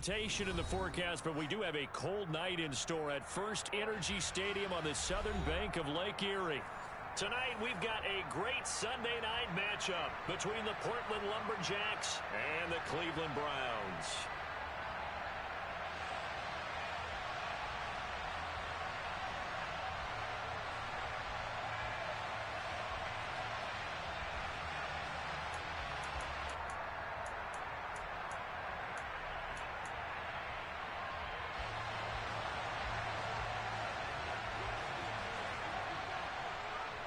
precipitation in the forecast, but we do have a cold night in store at First Energy Stadium on the southern bank of Lake Erie. Tonight, we've got a great Sunday night matchup between the Portland Lumberjacks and the Cleveland Browns.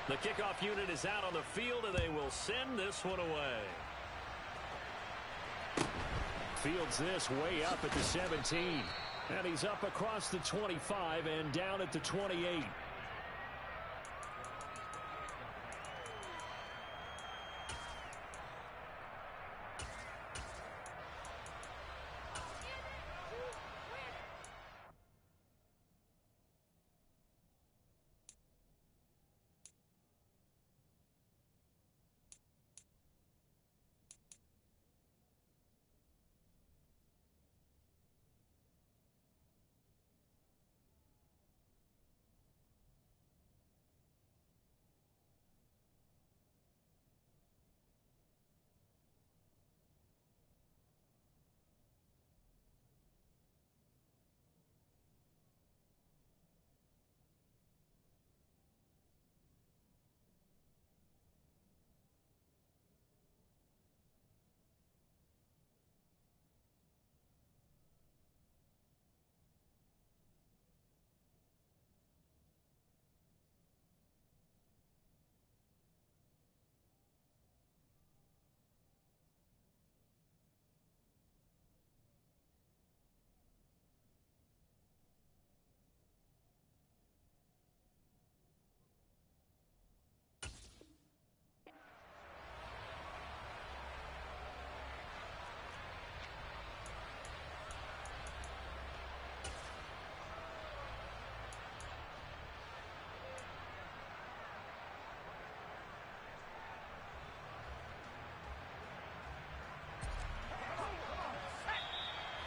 The kickoff unit is out on the field, and they will send this one away. Fields this way up at the 17. And he's up across the 25 and down at the 28.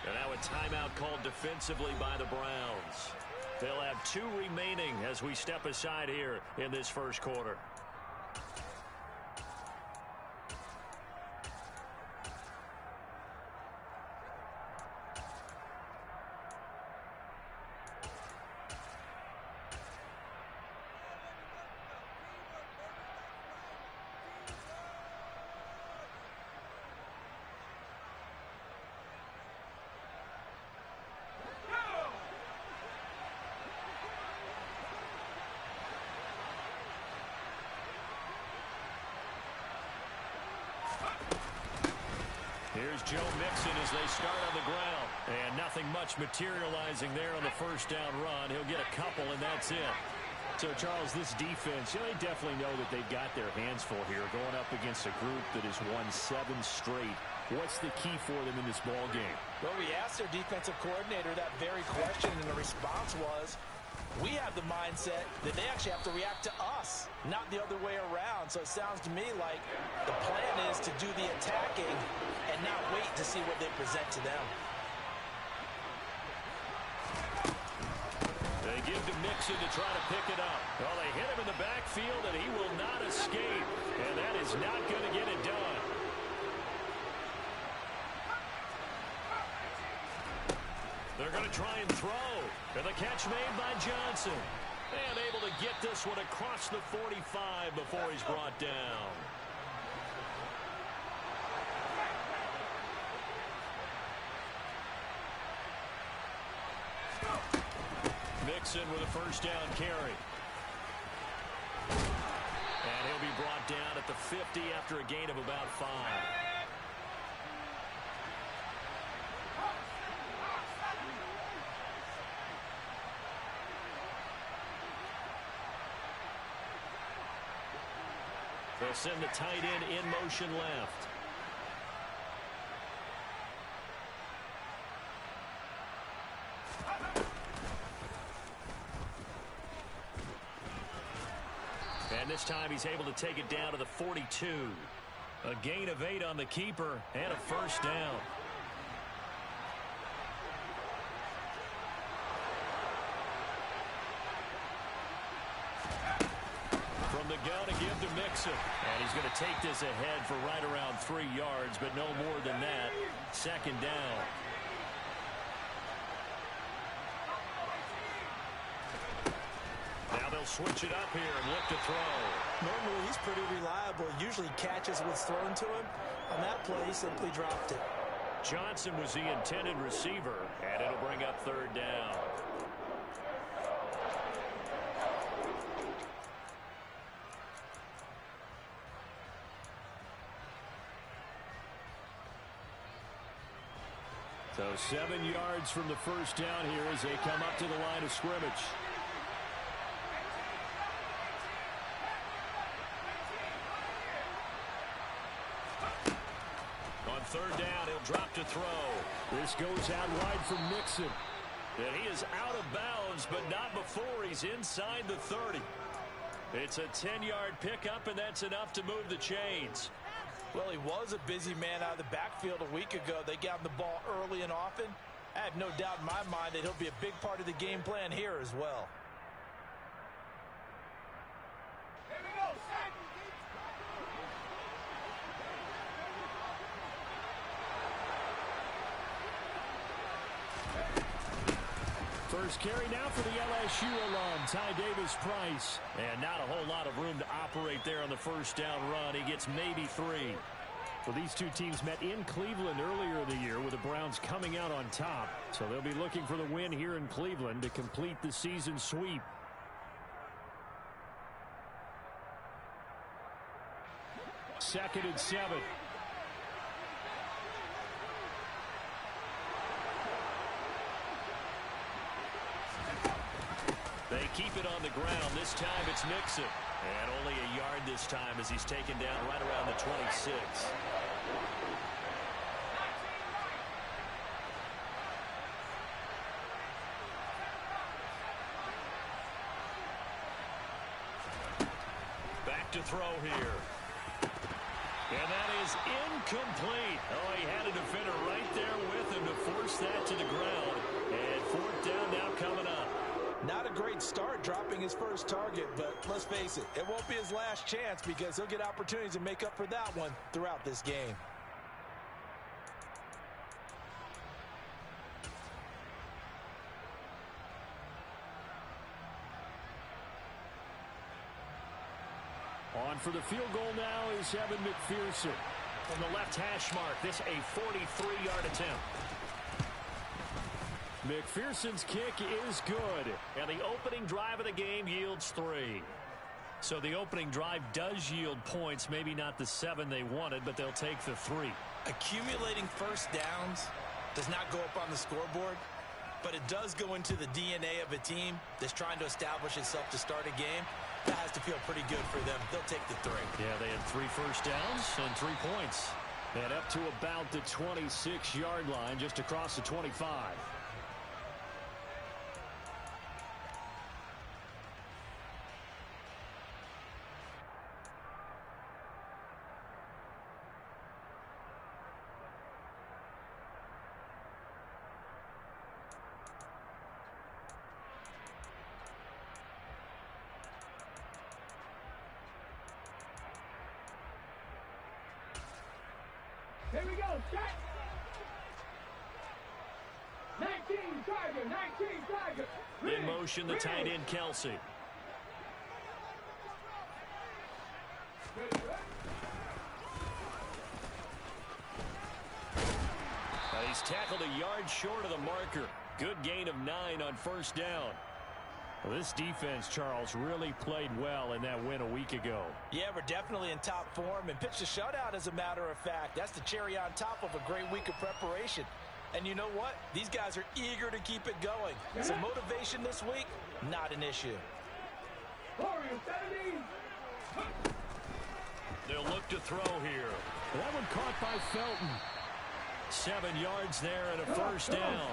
And now a timeout called defensively by the Browns. They'll have 2 remaining as we step aside here in this first quarter. Here's Joe Mixon as they start on the ground. And nothing much materializing there on the first down run. He'll get a couple, and that's it. So, Charles, this defense, they definitely know that they've got their hands full here, going up against a group that has won 7 straight. What's the key for them in this ball game? Well, we asked their defensive coordinator that very question, and the response was, we have the mindset that they actually have to react to us, not the other way around. So it sounds to me like the plan is to do the attacking and not wait to see what they present to them. They give to Mixon to try to pick it up. Well, they hit him in the backfield, and he will not escape. And that is not going to get it done. They're going to try and throw. And the catch made by Johnson. And able to get this one across the 45 before he's brought down. Mixon with a first down carry. And he'll be brought down at the 50 after a gain of about 5. They'll send the tight end in motion left. And this time he's able to take it down to the 42. A gain of 8 on the keeper and a first down. gun to give to Mixon. And he's going to take this ahead for right around 3 yards, but no more than that. Second down. Now they'll switch it up here and look to throw. Normally, he's pretty reliable. Usually catches what's thrown to him. On that play, he simply dropped it. Johnson was the intended receiver, and it'll bring up third down. So 7 yards from the first down here as they come up to the line of scrimmage. On third down, he'll drop to throw. This goes out wide from Mixon. And he is out of bounds, but not before he's inside the 30. It's a 10-yard pickup, and that's enough to move the chains. Well, he was a busy man out of the backfield a week ago. They got him the ball early and often. I have no doubt in my mind that he'll be a big part of the game plan here as well. Here we go, set. First carry now for the LSU alum, Ty Davis-Price. And not a whole lot of room to operate there on the first down run. He gets maybe 3. Well, these two teams met in Cleveland earlier in the year with the Browns coming out on top. So they'll be looking for the win here in Cleveland to complete the season sweep. Second and 7. They keep it on the ground. This time it's Mixon. And only a yard this time as he's taken down right around the 26. Back to throw here. And that is incomplete. Oh, he had a defender right there with him to force that to the ground. And fourth down now coming up. Not a great start dropping his first target, but let's face it, it won't be his last chance because he'll get opportunities to make up for that one throughout this game. On for the field goal now is Evan McPherson. From the left hash mark, this a 43-yard attempt. McPherson's kick is good, and the opening drive of the game yields 3. So the opening drive does yield points, maybe not the 7 they wanted, but they'll take the 3. Accumulating first downs does not go up on the scoreboard, but it does go into the DNA of a team that's trying to establish itself to start a game. That has to feel pretty good for them. They'll take the 3. Yeah, they had 3 first downs and 3 points. And up to about the 26-yard line, just across the 25. Here we go, set. 19 Tiger, 19 Tiger. In motion, the tight end, Kelsey. He's tackled a yard short of the marker. Good gain of 9 on first down. Well, this defense, Charles, really played well in that win a week ago. Yeah, we're definitely in top form and pitched a shutout, as a matter of fact. That's the cherry on top of a great week of preparation. And you know what? These guys are eager to keep it going. So motivation this week, not an issue. They'll look to throw here. That one caught by Felton. 7 yards there and a first down.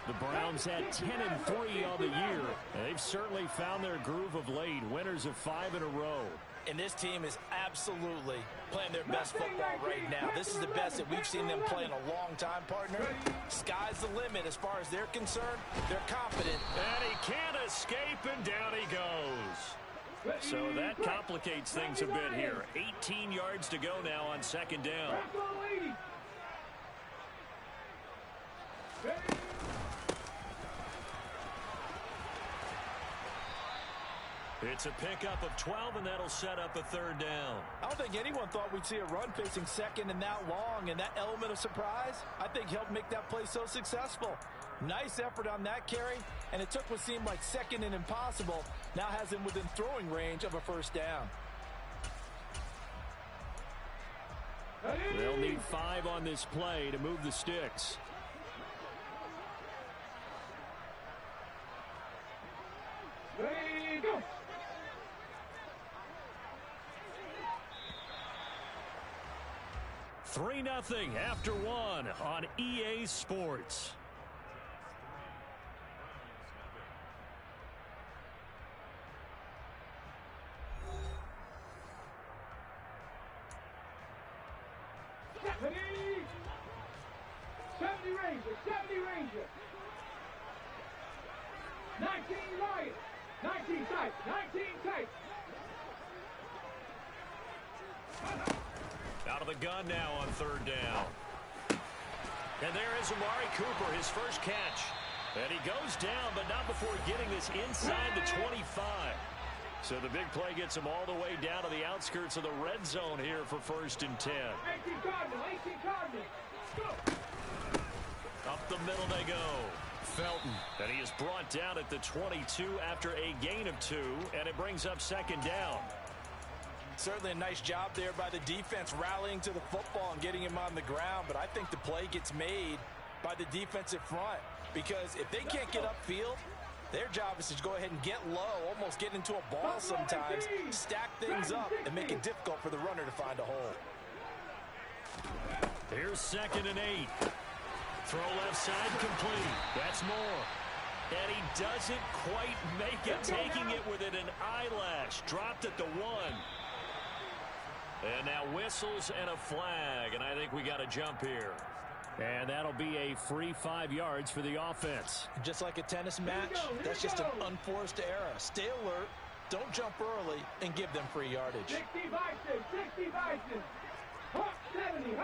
The Browns had 10-3 on the year. They've certainly found their groove of late. Winners of 5 in a row. And this team is absolutely playing their best football right now. This is the best that we've seen them play in a long time, partner. Sky's the limit as far as they're concerned. They're confident. And he can't escape, and down he goes. So that complicates things a bit here. 18 yards to go now on second down. It's a pickup of 12, and that'll set up a third down. I don't think anyone thought we'd see a run facing second and that long, and that element of surprise, I think, helped make that play so successful. Nice effort on that carry, and it took what seemed like second and impossible, now has him within throwing range of a first down. They'll need 5 on this play to move the sticks. Ready, go. 3-0 after 1 on EA Sports. Ready. 70 Ranger. 19 Lions. 19 tight. 19 tight. Out of the gun now on third down. And there is Amari Cooper, his first catch. And he goes down, but not before getting this inside the 25. So the big play gets him all the way down to the outskirts of the red zone here for 1st and 10. 18 Cardinals. Go. Up the middle they go. Felton. And he is brought down at the 22 after a gain of 2, and it brings up second down. Certainly a nice job there by the defense rallying to the football and getting him on the ground, but I think the play gets made by the defensive front, because if they can't get upfield, their job is to go ahead and get low, almost get into a ball sometimes, stack things up, and make it difficult for the runner to find a hole. Here's 2nd and 8. Throw left side complete. That's more. And he doesn't quite make it, taking it within an eyelash. Dropped at the 1. And now whistles and a flag, and I think we got a jump here. And that'll be a free 5 yards for the offense. Just like a tennis match, that's just an unforced error. Stay alert, don't jump early, and give them free yardage. 60 Bison. Hawk 70.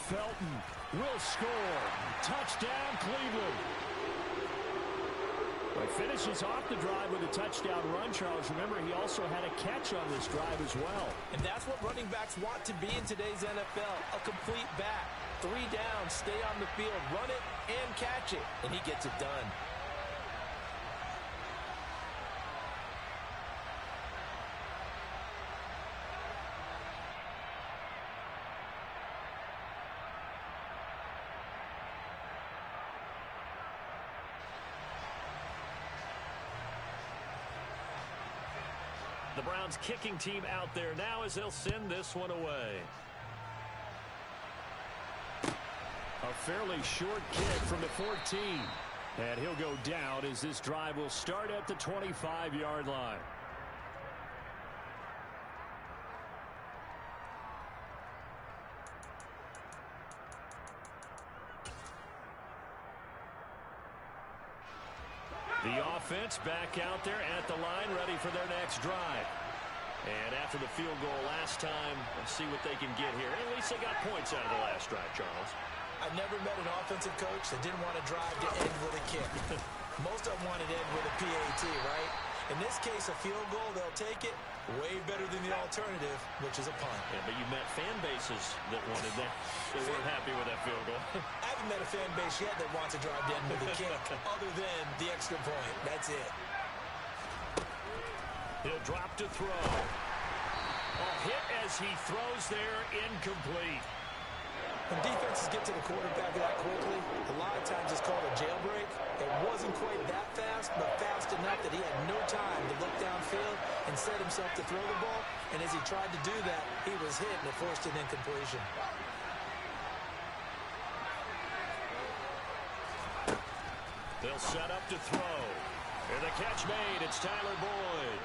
Felton will score. Touchdown, Cleveland. Well, he finishes off the drive with a touchdown run, Charles. Remember, he also had a catch on this drive as well. And that's what running backs want to be in today's NFL, a complete back. 3 down, stay on the field, run it, and catch it. And he gets it done. The Browns kicking team out there now as they'll send this one away. A fairly short kick from the 14. And he'll go down as this drive will start at the 25-yard line. The offense back out there at the line, ready for their next drive. And after the field goal last time, let's see what they can get here. At least they got points out of the last drive, Charles. I've never met an offensive coach that didn't want to drive to end with a kick. Most of them wanted to end with a PAT, right? In this case, a field goal, they'll take it. Way better than the alternative, which is a punt. Yeah, but you met fan bases that wanted that. They weren't happy with that field goal. I haven't met a fan base yet that wants to drive to end with a kick, other than the extra point. That's it. He'll drop to throw. A hit as he throws there, incomplete. When defenses get to the quarterback that quickly, a lot of times it's called a jailbreak. It wasn't quite that fast, but fast enough that he had no time to look downfield and set himself to throw the ball. And as he tried to do that, he was hit and it forced an incompletion. They'll set up to throw. And the catch made. It's Tyler Boyd.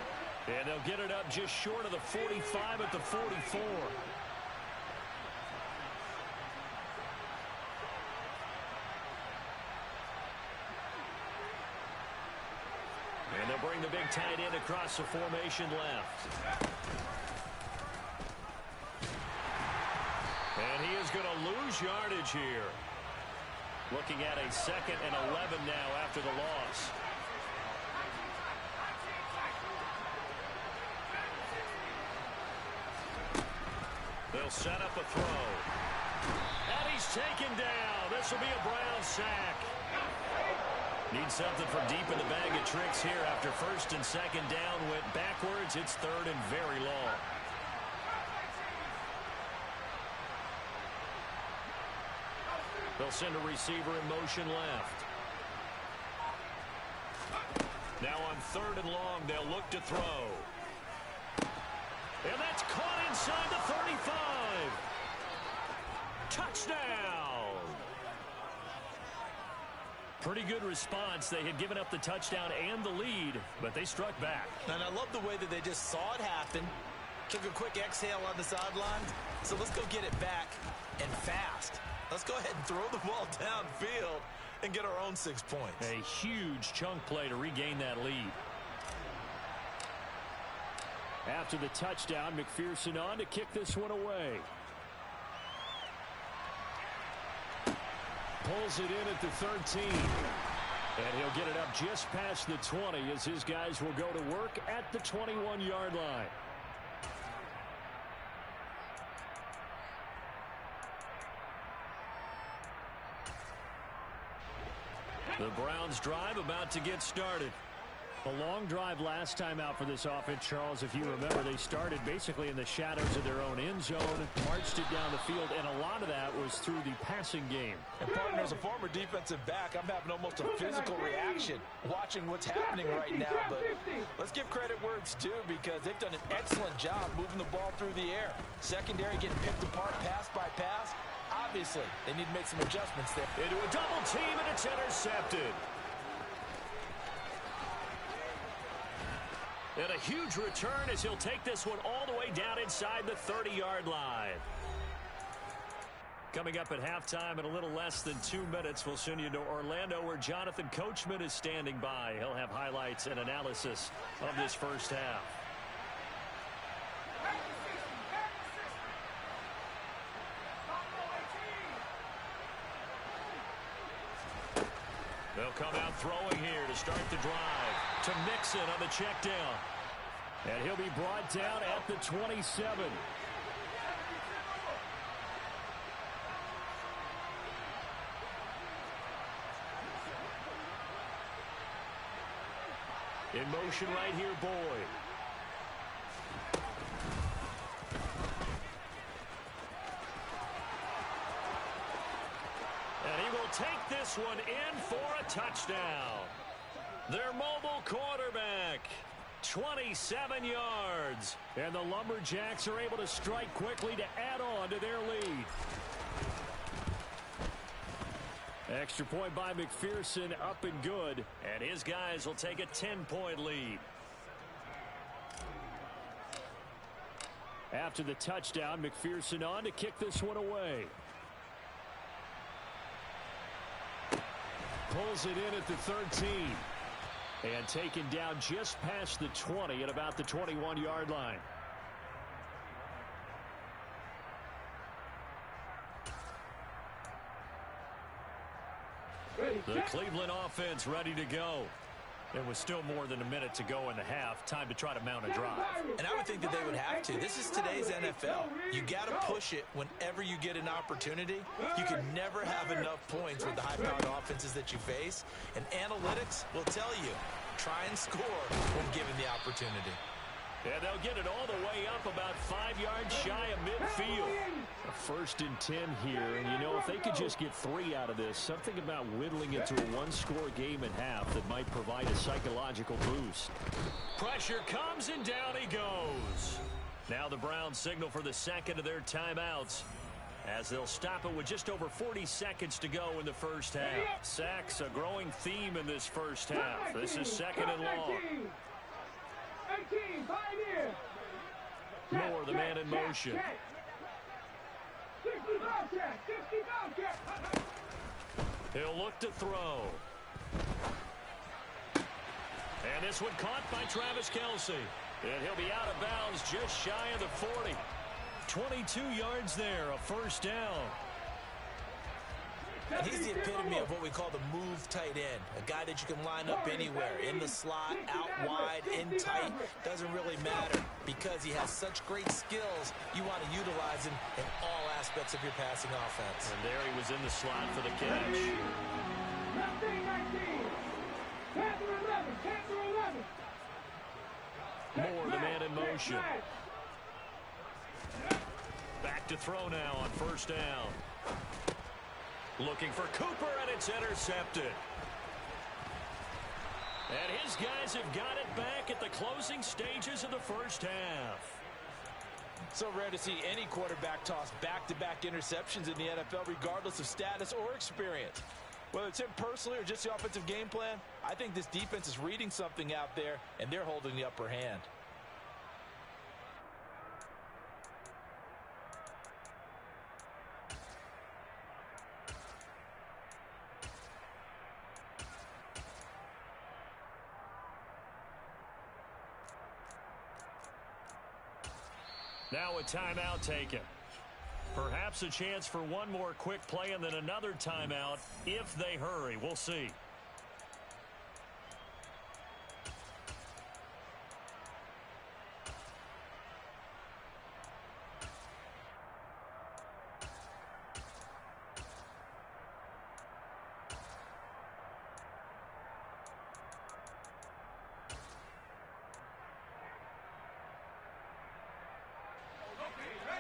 And they'll get it up just short of the 45 at the 44. And they'll bring the big tight end across the formation left. And he is going to lose yardage here. Looking at a 2nd and 11 now after the loss. They'll set up a throw. And he's taken down. This will be a Brown sack. Need something from deep in the bag of tricks here. After 1st and 2nd down went backwards, it's 3rd and very long. They'll send a receiver in motion left. Now on 3rd and long, they'll look to throw. And that's caught inside the 35. Touchdown. Pretty good response. They had given up the touchdown and the lead, but they struck back. And I love the way that they just saw it happen. Took a quick exhale on the sideline. So let's go get it back and fast. Let's go ahead and throw the ball downfield and get our own 6 points. A huge chunk play to regain that lead. After the touchdown, McPherson on to kick this one away. Pulls it in at the 13. And he'll get it up just past the 20 as his guys will go to work at the 21-yard line. The Browns drive about to get started. A long drive last time out for this offense, Charles. If you remember, they started basically in the shadows of their own end zone, marched it down the field, and a lot of that was through the passing game. And partner, as a former defensive back, I'm having almost a physical reaction watching what's happening right now. But let's give credit where it's due, because they've done an excellent job moving the ball through the air. Secondary getting picked apart pass by pass. Obviously, they need to make some adjustments there. Into a double team, and it's intercepted. And a huge return as he'll take this one all the way down inside the 30-yard line. Coming up at halftime in a little less than 2 minutes, we'll send you to Orlando where Jonathan Coachman is standing by. He'll have highlights and analysis of this first half. They'll come out throwing here to start the drive. To Mixon on the check down. And he'll be brought down at the 27. In motion right here, Boyd. And he will take this one in for a touchdown. Their mobile quarterback, 27 yards. And the Lumberjacks are able to strike quickly to add on to their lead. Extra point by McPherson, up and good. And his guys will take a 10-point lead. After the touchdown, McPherson on to kick this one away. Pulls it in at the 13. And taken down just past the 20 at about the 21-yard line. The Cleveland offense ready to go. There was still more than a minute to go in the half. Time to try to mount a drive. And I would think that they would have to. This is today's NFL. You got to push it whenever you get an opportunity. You can never have enough points with the high-powered offenses that you face. And analytics will tell you, try and score when given the opportunity. And they'll get it all the way up about 5 yards shy of midfield. A 1st and 10 here. And, you know, if they could just get 3 out of this, something about whittling it to a one-score game at half that might provide a psychological boost. Pressure comes, and down he goes. Now the Browns signal for the second of their timeouts, as they'll stop it with just over 40 seconds to go in the first half. Sacks, a growing theme in this first half. This is 2nd and long. Moore, the man in motion. He'll look to throw. And this one caught by Travis Kelce. And he'll be out of bounds just shy of the 40. 22 yards there, a first down. And he's the epitome of what we call the move tight end. A guy that you can line up anywhere, in the slot, out wide, in tight. Doesn't really matter because he has such great skills. You want to utilize him in all aspects of your passing offense. And there he was in the slot for the catch. 19, 10 through 11, 10 through 11. Moore, the man in motion. Back to throw now on first down. Looking for Cooper, and it's intercepted. And his guys have got it back at the closing stages of the first half. So rare to see any quarterback toss back-to-back interceptions in the NFL, regardless of status or experience. Whether it's him personally or just the offensive game plan, I think this defense is reading something out there, and they're holding the upper hand. Now a timeout taken. Perhaps a chance for one more quick play and then another timeout if they hurry. We'll see.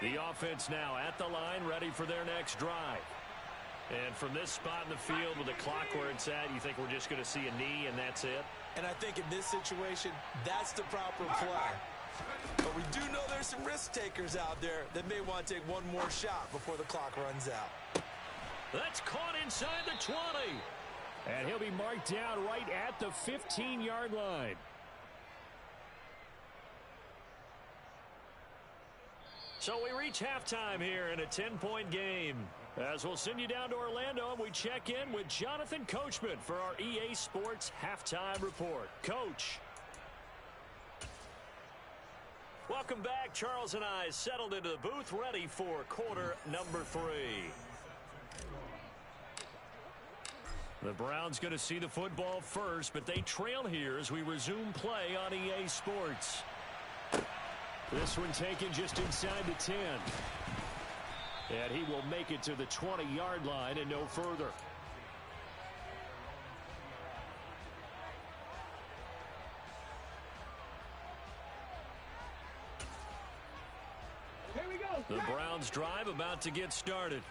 The offense now at the line, ready for their next drive. And from this spot in the field with the clock where it's at, you think we're just going to see a knee and that's it? And I think in this situation, that's the proper play. But we do know there's some risk takers out there that may want to take one more shot before the clock runs out. That's caught inside the 20. And he'll be marked down right at the 15-yard line. So we reach halftime here in a 10-point game. As we'll send you down to Orlando, and we check in with Jonathan Coachman for our EA Sports Halftime Report. Coach. Welcome back. Charles and I settled into the booth, ready for quarter number 3. The Browns going to see the football first, but they trail here as we resume play on EA Sports. This one taken just inside the 10. And he will make it to the 20-yard line and no further. Here we go. The Browns drive about to get started.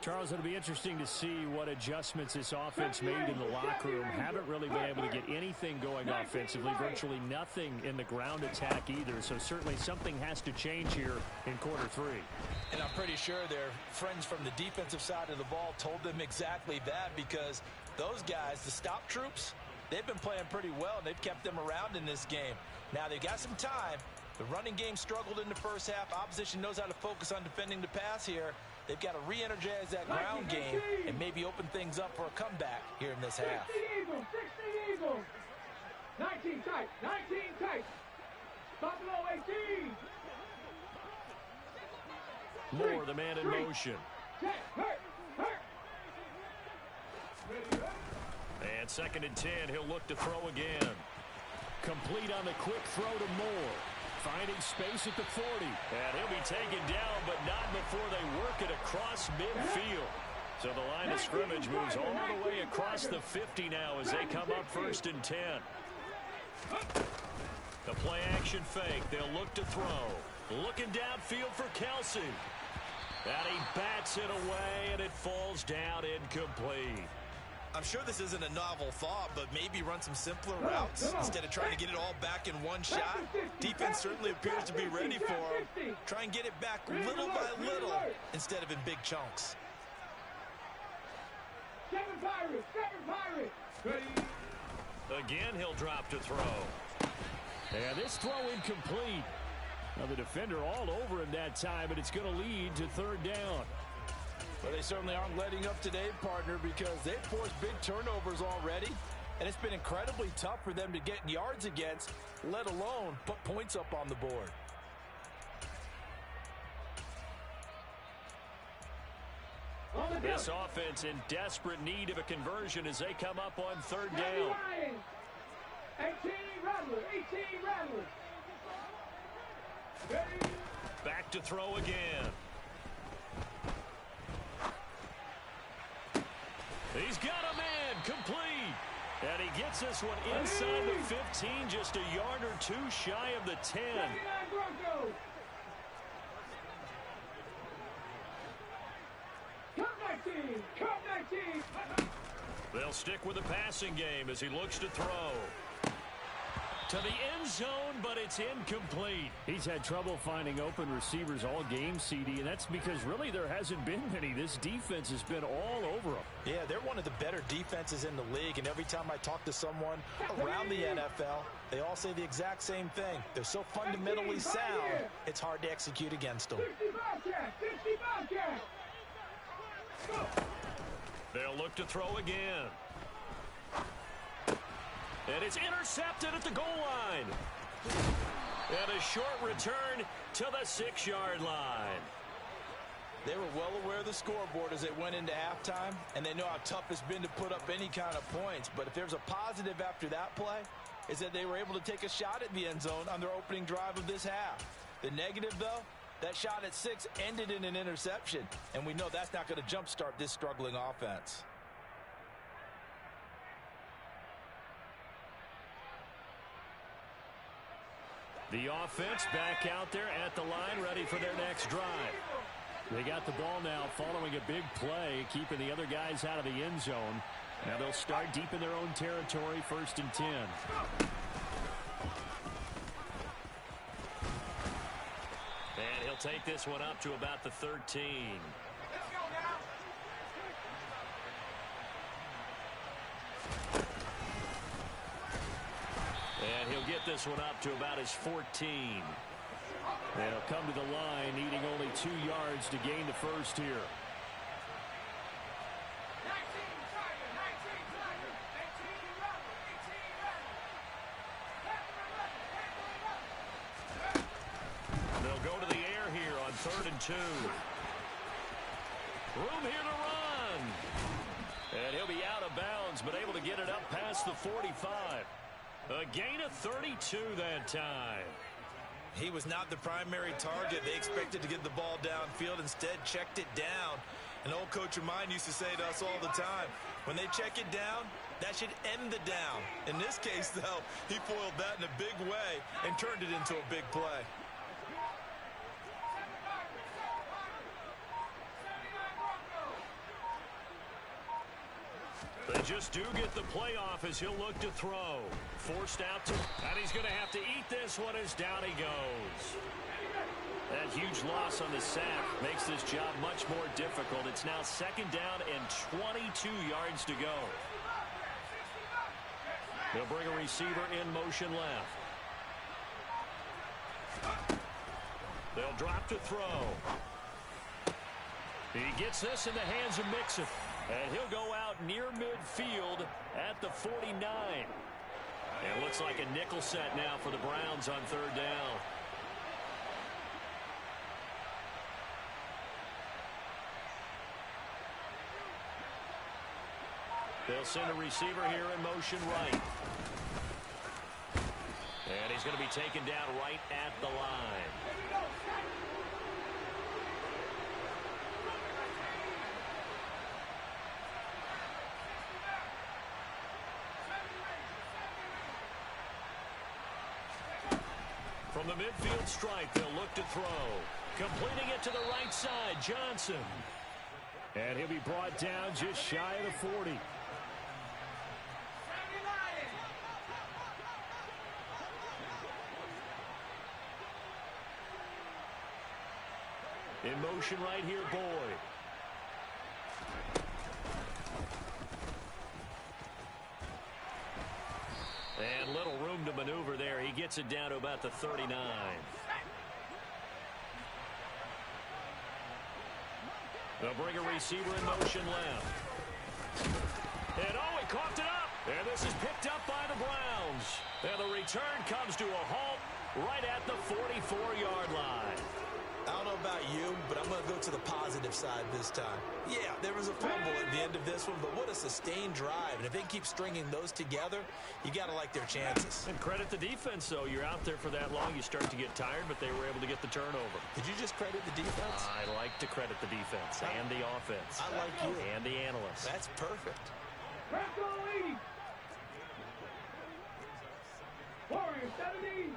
Charles, it'll be interesting to see what adjustments this offense made in the locker room. Haven't really been able to get anything going offensively, virtually nothing in the ground attack either. So certainly something has to change here in quarter 3. And I'm pretty sure their friends from the defensive side of the ball told them exactly that, because those guys, the stop troops, they've been playing pretty well, and they've kept them around in this game. Now they've got some time. The running game struggled in the first half. Opposition knows how to focus on defending the pass here. They've got to re-energize that ground game and maybe open things up for a comeback here in this half. 60 Eagles, 60 Eagles. 19 tight, 19 tight. Buffalo 18. Moore, the man in motion. Check, hurt. And 2nd and 10, he'll look to throw again. Complete on the quick throw to Moore. Finding space at the 40. And he'll be taken down, but not before they work it across midfield. So the line of scrimmage moves all the way across the 50 now as they come up 1st and 10. The play action fake. They'll look to throw. Looking downfield for Kelce. And he bats it away, and it falls down incomplete. I'm sure this isn't a novel thought, but maybe run some simpler routes instead of trying to get it all back in one shot. Defense certainly appears to be ready for him. Try and get it back little by little instead of in big chunks. 7 Pirates. Again, he'll drop to throw. And this throw incomplete. Now the defender all over him that time, but it's going to lead to 3rd down. Well, they certainly aren't letting up today, partner, because they've forced big turnovers already. And it's been incredibly tough for them to get yards against, let alone put points up on the board. This offense in desperate need of a conversion as they come up on third down. 18 Rattler, 18 Rattler. Back to throw again. He's got a man, complete. And he gets this one inside the 15, just a yard or two shy of the 10. Broncos. Come 19, come 19. They'll stick with the passing game as he looks to throw. To the end zone, but it's incomplete. He's had trouble finding open receivers all game, CD, and that's because really there hasn't been many. This defense has been all over them. Yeah, they're one of the better defenses in the league, and every time I talk to someone around the NFL, they all say the exact same thing. They're so fundamentally sound, it's hard to execute against them. 50 Bobcat. Go. They'll look to throw again. And it's intercepted at the goal line. And a short return to the 6-yard line. They were well aware of the scoreboard as they went into halftime, and they know how tough it's been to put up any kind of points. But if there's a positive after that play, is that they were able to take a shot at the end zone on their opening drive of this half. The negative, though, that shot at 6 ended in an interception, and we know that's not going to jumpstart this struggling offense. The offense back out there at the line, ready for their next drive. They got the ball now following a big play, keeping the other guys out of the end zone. Now they'll start deep in their own territory, 1st and 10. And he'll take this one up to about the 13. And he'll get this one up to about his 14. And he'll come to the line, needing only 2 yards to gain the first here. They'll go to the air here on 3rd and 2. Room here to run. And he'll be out of bounds, but able to get it up past the 45. A gain of 32 that time. He was not the primary target. They expected to get the ball downfield, instead checked it down. An old coach of mine used to say to us all the time, when they check it down, that should end the down. In this case, though, he foiled that in a big way and turned it into a big play. They just do get the playoff as he'll look to throw. Forced out to, and he's going to have to eat this one as down he goes. That huge loss on the sack makes this job much more difficult. It's now 2nd down and 22 yards to go. They'll bring a receiver in motion left. They'll drop to throw. He gets this in the hands of Mixon. And he'll go out near midfield at the 49. And it looks like a nickel set now for the Browns on 3rd down. They'll send a receiver here in motion right. And he's going to be taken down right at the line. From the midfield stripe, they'll look to throw. Completing it to the right side, Johnson. And he'll be brought down just shy of the 40. In motion right here, Boyd. And little room to maneuver there. He gets it down to about the 39. They'll bring a receiver in motion left. And oh, he coughed it up. And this This is picked up by the Browns. And the return comes to a halt right at the 44-yard line. I don't know about you, but I'm going to go to the positive side this time. Yeah, there was a fumble at the end of this one, but what a sustained drive. And if they keep stringing those together, you got to like their chances. And credit the defense, though. You're out there for that long, you start to get tired, but they were able to get the turnover. Did you just credit the defense? I like to credit the defense and the offense. I like you. And the analysts. That's perfect. Press on lead. Warriors 70.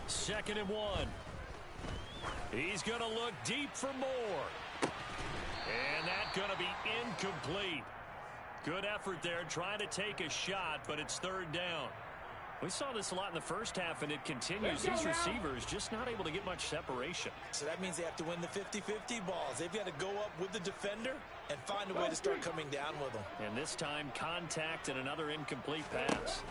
2nd and 1. He's going to look deep for more. And that's going to be incomplete. Good effort there trying to take a shot, but it's 3rd down. We saw this a lot in the first half, and it continues. These receivers just not able to get much separation. So that means they have to win the 50-50 balls. They've got to go up with the defender and find a way to start coming down with them. And this time, contact and another incomplete pass.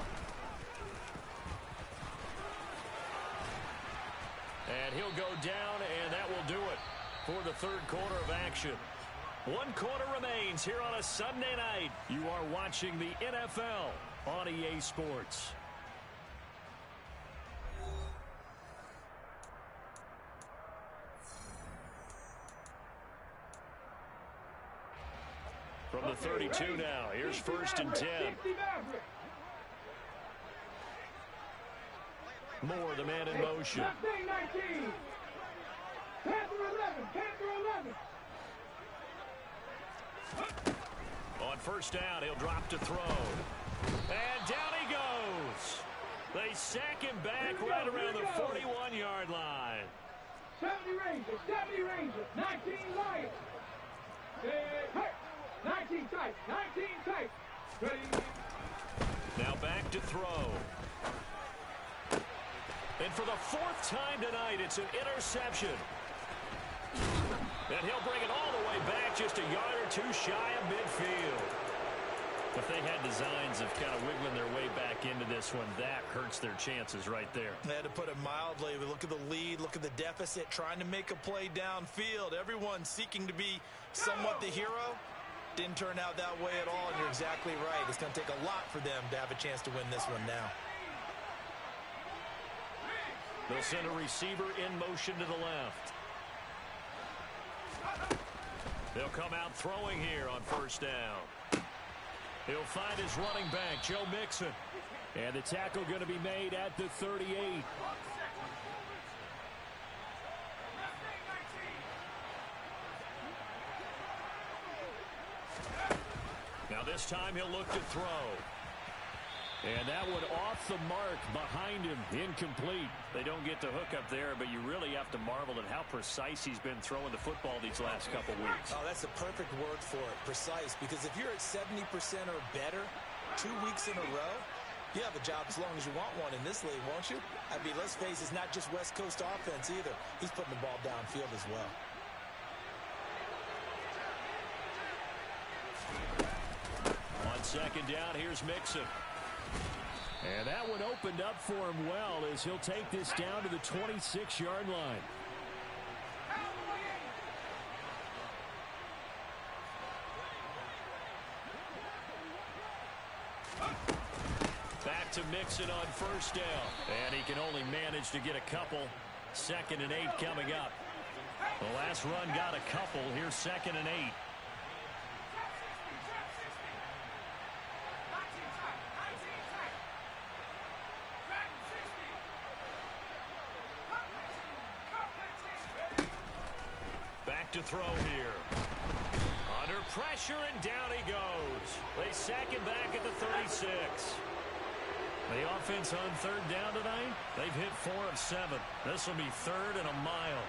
And he'll go down, and that will do it for the 3rd quarter of action. 1 quarter remains here on a Sunday night. You are watching the NFL on EA Sports. From the 32 now, here's 1st and 10. Moore, the man in motion. Mustang 19. Panther 11. Panther 11. On 1st down, he'll drop to throw. And down he goes. They sack him back right around the 41-yard line. 70 Rangers. 70 Rangers. 19 Lions. Hey. 19 tight. 19 tight. Ready. Now back to throw. And for the 4th time tonight, it's an interception. And he'll bring it all the way back, just a yard or 2 shy of midfield. If they had designs of kind of wiggling their way back into this one, that hurts their chances right there. They had to put it mildly. We look at the lead, look at the deficit, trying to make a play downfield. Everyone seeking to be somewhat the hero. Didn't turn out that way at all, and you're exactly right. It's going to take a lot for them to have a chance to win this one now. They'll send a receiver in motion to the left. They'll come out throwing here on 1st down. He'll find his running back, Joe Mixon. And the tackle going to be made at the 38. Now this time he'll look to throw. And that one off the mark behind him, incomplete. They don't get the hook up there, but you really have to marvel at how precise he's been throwing the football these last couple weeks. Oh, that's the perfect word for it, precise, because if you're at 70% or better 2 weeks in a row, you have a job as long as you want one in this league, won't you? I mean, let's face it, it's not just West Coast offense either. He's putting the ball downfield as well. On 2nd down, here's Mixon. And that one opened up for him well as he'll take this down to the 26-yard line. Back to Mixon on 1st down. And he can only manage to get a couple. 2nd and 8 coming up. The last run got a couple. Here's 2nd and 8. To throw here. Under pressure, and down he goes. They sack him back at the 36. The offense on 3rd down tonight, they've hit 4 of 7. This will be 3rd and a mile.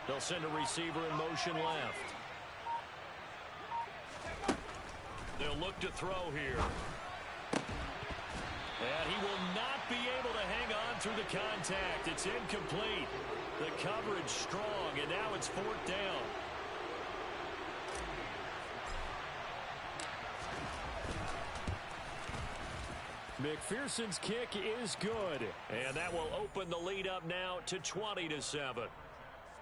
They'll send a receiver in motion left. They'll look to throw here. And he will not be able to hang on through the contact. It's incomplete. The coverage strong, and now it's 4th down. McPherson's kick is good, and that will open the lead up now to 20-7.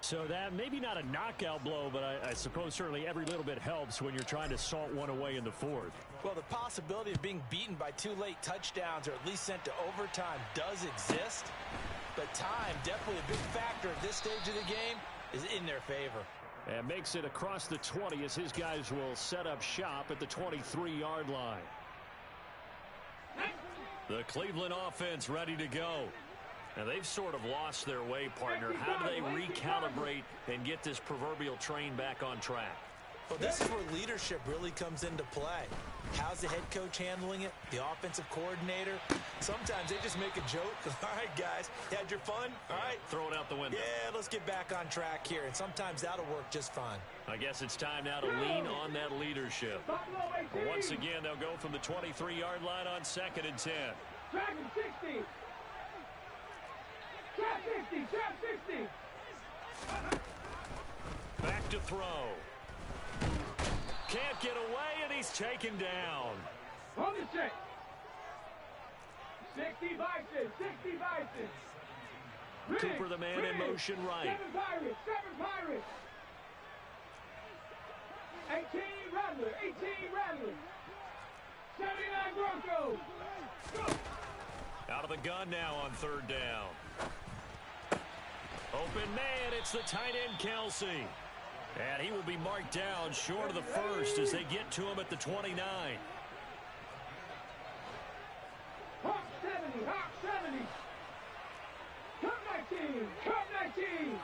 So that maybe not a knockout blow, but I suppose certainly every little bit helps when you're trying to salt one away in the fourth. Well, the possibility of being beaten by 2 late touchdowns or at least sent to overtime does exist, but time, definitely a big factor at this stage of the game, is in their favor. And makes it across the 20 as his guys will set up shop at the 23-yard line. The Cleveland offense ready to go. And they've sort of lost their way, partner. How do they recalibrate and get this proverbial train back on track? Well, this is where leadership really comes into play. How's the head coach handling it? The offensive coordinator? Sometimes they just make a joke. All right, guys, you had your fun? All right. Throw it out the window. Yeah, let's get back on track here. And sometimes that'll work just fine. I guess it's time now to lean on that leadership. Once again, they'll go from the 23-yard line on 2nd and 10. Dragon 60. Trap 60. Trap 60. Back to throw. Can't get away, and he's taken down. On the check. 60 Vikings. 60 Vikings. Cooper, the man in motion right. 7 Pirates. 7 Pirates. 18 Rattler. 18 Rattler. 79 Broncos. Go. Out of the gun now on 3rd down. Open man, it's the tight end Kelsey. And he will be marked down short of the first as they get to him at the 29. Hawk 70. Hawk 70. Come 19. Come 19.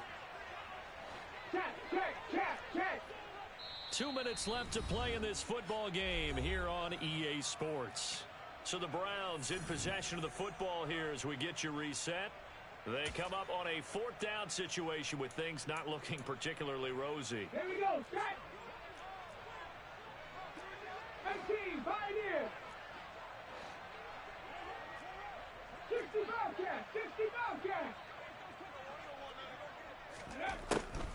Check. 2 minutes left to play in this football game here on EA Sports. So the Browns in possession of the football here as we get you reset. They come up on a 4th down situation with things not looking particularly rosy. Here we go. Check. 19. Pioneer. 60 Bobcat. 60 Bobcat.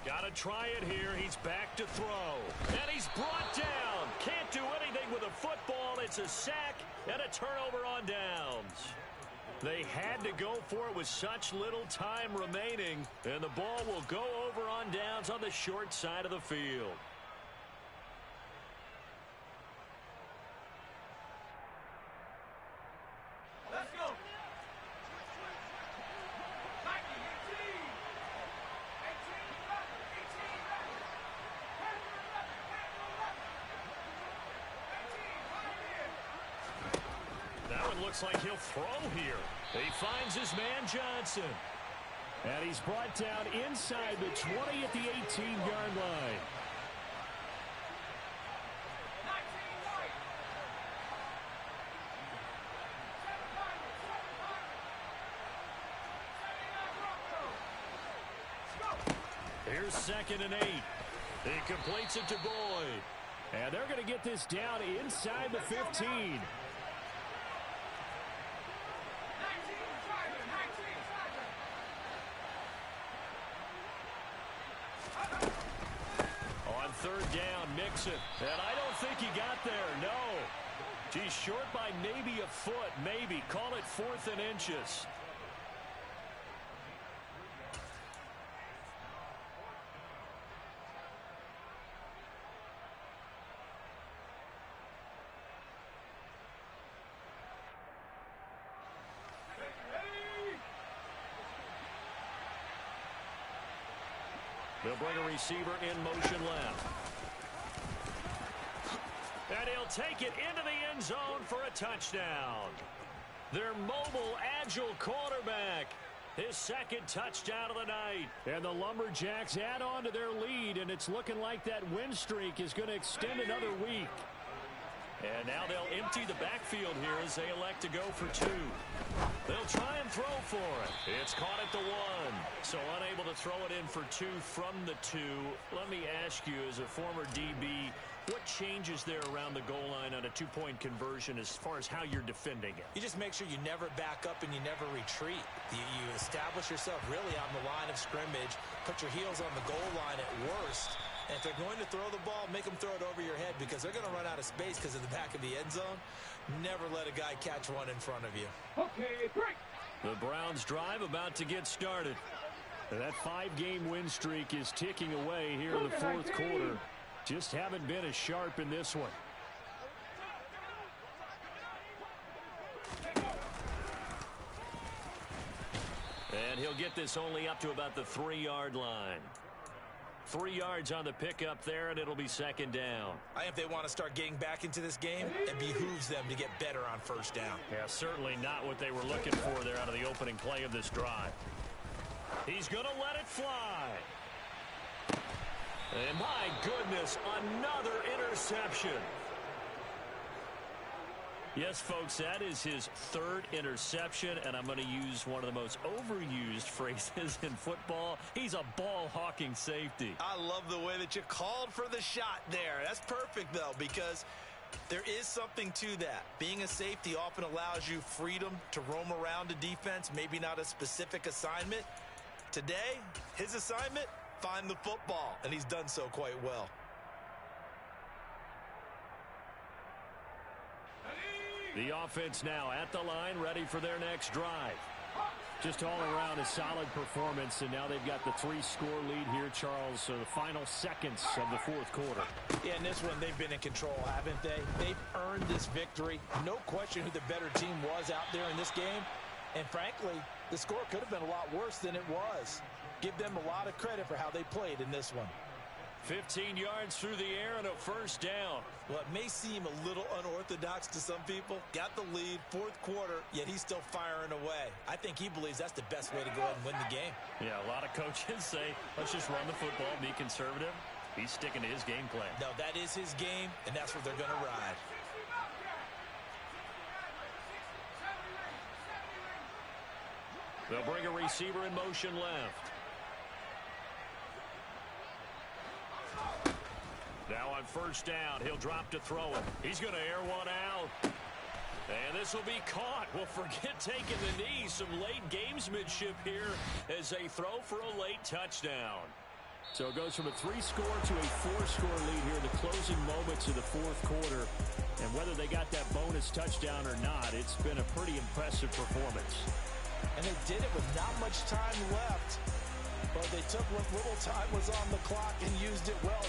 Got to try it here. He's back to throw. And he's brought down. Can't do anything with a football. It's a sack and a turnover on downs. They had to go for it with such little time remaining, and the ball will go over on downs on the short side of the field. Let's go. 18, That one looks like he'll throw here. He finds his man Johnson. And he's brought down inside the 20 at the 18-yard line. Here's 2nd and 8. He completes it to Boyd. And they're going to get this down inside the 15. On 3rd down, Mixon. And I don't think he got there, no. He's short by maybe a foot, maybe. Call it 4th and inches. They'll bring a receiver in motion left. And he'll take it into the end zone for a touchdown. Their mobile, agile quarterback. His 2nd touchdown of the night. And the Lumberjacks add on to their lead, and it's looking like that win streak is going to extend another week. And now they'll empty the backfield here as they elect to go for 2. They'll try and throw for it. It's caught at the 1. So unable to throw it in for 2 from the 2. Let me ask you, as a former DB, what changes there around the goal line on a 2-point conversion as far as how you're defending it? You just make sure you never back up and you never retreat. You establish yourself really on the line of scrimmage, put your heels on the goal line at worst, And if they're going to throw the ball, make them throw it over your head because they're going to run out of space because of the back of the end zone. Never let a guy catch one in front of you. Okay, break. The Browns drive about to get started. That 5-game win streak is ticking away here in the fourth quarter. Just haven't been as sharp in this one. And he'll get this only up to about the 3-yard line. 3 yards on the pickup there, and it'll be second down. I think if they want to start getting back into this game, it behooves them to get better on first down. Yeah, certainly not what they were looking for there out of the opening play of this drive. He's going to let it fly. And my goodness, another interception. Yes, folks, that is his 3rd interception, and I'm going to use one of the most overused phrases in football. He's a ball-hawking safety. I love the way that you called for the shot there. That's perfect, though, because there is something to that. Being a safety often allows you freedom to roam around a defense, maybe not a specific assignment. Today, his assignment, find the football, and he's done so quite well. The offense now at the line, ready for their next drive. Just all around a solid performance, and now they've got the 3-score lead here, Charles. So the final seconds of the fourth quarter. Yeah, in this one, they've been in control, haven't they? They've earned this victory. No question who the better team was out there in this game. And frankly, the score could have been a lot worse than it was. Give them a lot of credit for how they played in this one. 15 yards through the air and a first down. Well, it may seem a little unorthodox to some people. Got the lead, fourth quarter, yet he's still firing away. I think he believes that's the best way to go ahead and win the game. Yeah, a lot of coaches say, let's just run the football, be conservative. He's sticking to his game plan. No, that is his game, and that's what they're going to ride. They'll bring a receiver in motion left. Now on first down, he'll drop to throw it. He's going to air one out. And this will be caught. Well, forget taking the knee. Some late gamesmanship here as they throw for a late touchdown. So it goes from a 3-score to a 4-score lead here in the closing moments of the fourth quarter. And whether they got that bonus touchdown or not, it's been a pretty impressive performance. And they did it with not much time left. But they took what little time was on the clock and used it well.